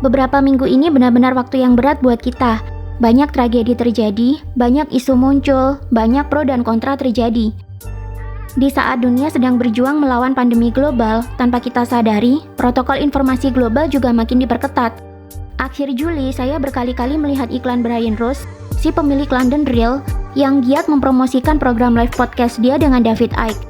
Beberapa minggu ini benar-benar waktu yang berat buat kita. Banyak tragedi terjadi, banyak isu muncul, banyak pro dan kontra terjadi. Di saat dunia sedang berjuang melawan pandemi global, tanpa kita sadari, protokol informasi global juga makin diperketat. Akhir Juli, saya berkali-kali melihat iklan Brian Rose, si pemilik London Real, yang giat mempromosikan program live podcast dia dengan David Icke.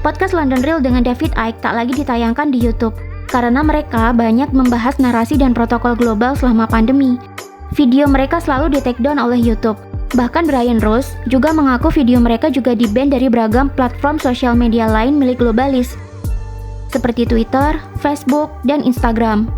Podcast London Real dengan David Icke tak lagi ditayangkan di YouTube, karena mereka banyak membahas narasi dan protokol global selama pandemi. Video mereka selalu di-take-down oleh YouTube. Bahkan Brian Rose juga mengaku video mereka juga di-ban dari beragam platform sosial media lain milik globalis, seperti Twitter, Facebook, dan Instagram.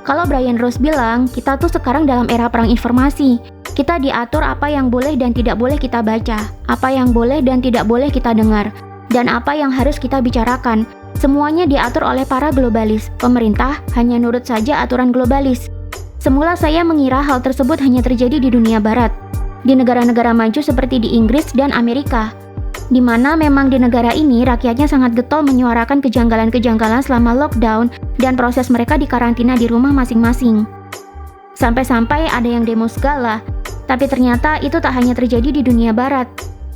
Kalau Brian Rose bilang, kita tuh sekarang dalam era perang informasi. Kita diatur apa yang boleh dan tidak boleh kita baca, apa yang boleh dan tidak boleh kita dengar, dan apa yang harus kita bicarakan. Semuanya diatur oleh para globalis. Pemerintah hanya nurut saja aturan globalis. Semula saya mengira hal tersebut hanya terjadi di dunia barat, di negara-negara maju seperti di Inggris dan Amerika, di mana memang di negara ini rakyatnya sangat getol menyuarakan kejanggalan-kejanggalan selama lockdown dan proses mereka dikarantina di rumah masing-masing. Sampai-sampai ada yang demo segala, tapi ternyata itu tak hanya terjadi di dunia barat.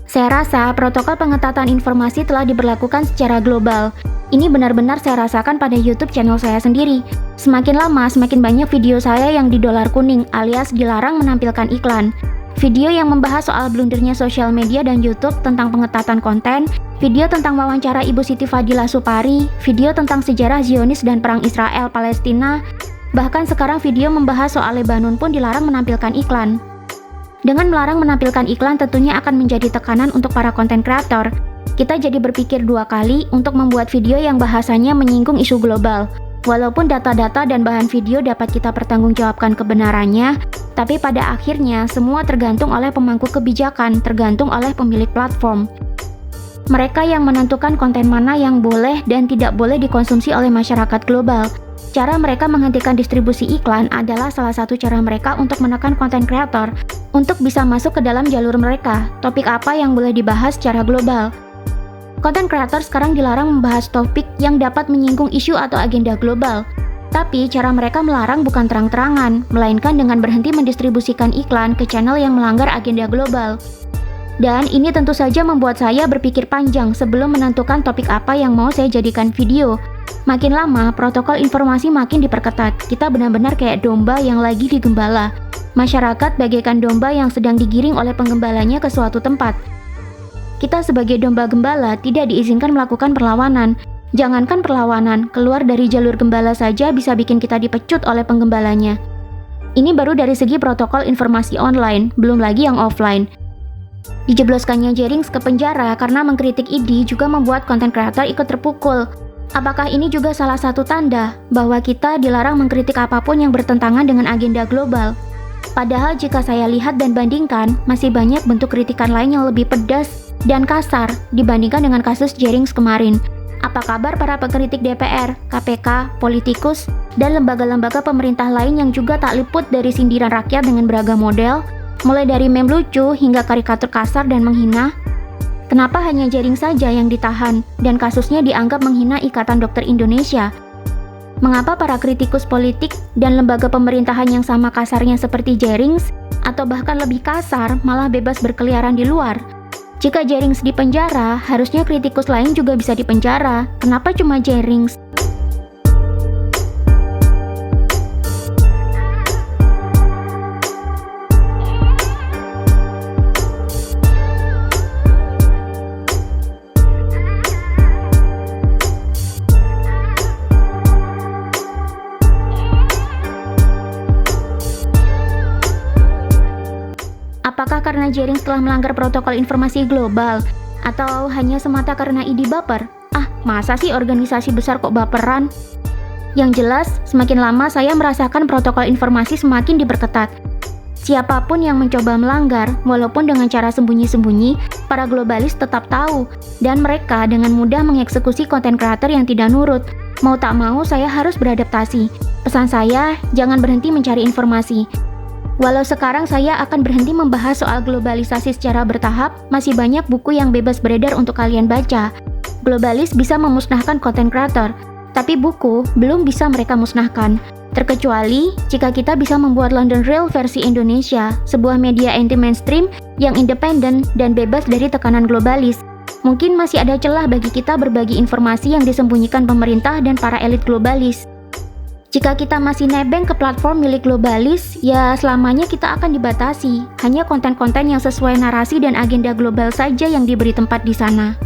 Saya rasa protokol pengetatan informasi telah diberlakukan secara global. Ini benar-benar saya rasakan pada YouTube channel saya sendiri. Semakin lama, semakin banyak video saya yang di dolar kuning alias dilarang menampilkan iklan. Video yang membahas soal blundernya sosial media dan YouTube tentang pengetatan konten, video tentang wawancara Ibu Siti Fadila Supari, video tentang sejarah Zionis dan perang Israel-Palestina, bahkan sekarang video membahas soal Lebanon pun dilarang menampilkan iklan. Dengan melarang menampilkan iklan tentunya akan menjadi tekanan untuk para konten kreator. Kita jadi berpikir dua kali untuk membuat video yang bahasanya menyinggung isu global. Walaupun data-data dan bahan video dapat kita pertanggungjawabkan kebenarannya, tapi pada akhirnya semua tergantung oleh pemangku kebijakan, tergantung oleh pemilik platform. Mereka yang menentukan konten mana yang boleh dan tidak boleh dikonsumsi oleh masyarakat global. Cara mereka menghentikan distribusi iklan adalah salah satu cara mereka untuk menekan konten kreator untuk bisa masuk ke dalam jalur mereka. Topik apa yang boleh dibahas secara global? Konten kreator sekarang dilarang membahas topik yang dapat menyinggung isu atau agenda global. Tapi cara mereka melarang bukan terang-terangan, melainkan dengan berhenti mendistribusikan iklan ke channel yang melanggar agenda global. Dan ini tentu saja membuat saya berpikir panjang sebelum menentukan topik apa yang mau saya jadikan video. Makin lama, protokol informasi makin diperketat. Kita benar-benar kayak domba yang lagi digembala. Masyarakat bagaikan domba yang sedang digiring oleh penggembalanya ke suatu tempat. Kita sebagai domba gembala tidak diizinkan melakukan perlawanan. Jangankan perlawanan, keluar dari jalur gembala saja bisa bikin kita dipecut oleh penggembalanya. Ini baru dari segi protokol informasi online, belum lagi yang offline. Dijebloskannya Jerinx ke penjara karena mengkritik ID juga membuat konten kreator ikut terpukul. Apakah ini juga salah satu tanda bahwa kita dilarang mengkritik apapun yang bertentangan dengan agenda global? Padahal jika saya lihat dan bandingkan, masih banyak bentuk kritikan lain yang lebih pedas dan kasar dibandingkan dengan kasus Jerinx kemarin. Apa kabar para pengkritik DPR, KPK, politikus, dan lembaga-lembaga pemerintah lain yang juga tak luput dari sindiran rakyat dengan beragam model, mulai dari meme lucu hingga karikatur kasar dan menghina? Kenapa hanya Jerinx saja yang ditahan dan kasusnya dianggap menghina Ikatan Dokter Indonesia? Mengapa para kritikus politik dan lembaga pemerintahan yang sama kasarnya seperti Jerinx atau bahkan lebih kasar malah bebas berkeliaran di luar? Jika Jerinx dipenjara, harusnya kritikus lain juga bisa dipenjara. Kenapa cuma Jerinx? Apakah karena Jerinx telah melanggar protokol informasi global? Atau hanya semata karena ID baper? Masa sih organisasi besar kok baperan? Yang jelas, semakin lama saya merasakan protokol informasi semakin diperketat. Siapapun yang mencoba melanggar, walaupun dengan cara sembunyi-sembunyi, para globalis tetap tahu, dan mereka dengan mudah mengeksekusi konten kreator yang tidak nurut. Mau tak mau, saya harus beradaptasi. Pesan saya, jangan berhenti mencari informasi. Walau sekarang saya akan berhenti membahas soal globalisasi secara bertahap, masih banyak buku yang bebas beredar untuk kalian baca. Globalis bisa memusnahkan konten kreator, tapi buku belum bisa mereka musnahkan. Terkecuali jika kita bisa membuat London Real versi Indonesia, sebuah media anti-mainstream yang independen dan bebas dari tekanan globalis. Mungkin masih ada celah bagi kita berbagi informasi yang disembunyikan pemerintah dan para elit globalis. Jika kita masih nebeng ke platform milik globalis, ya selamanya kita akan dibatasi. Hanya konten-konten yang sesuai narasi dan agenda global saja yang diberi tempat di sana.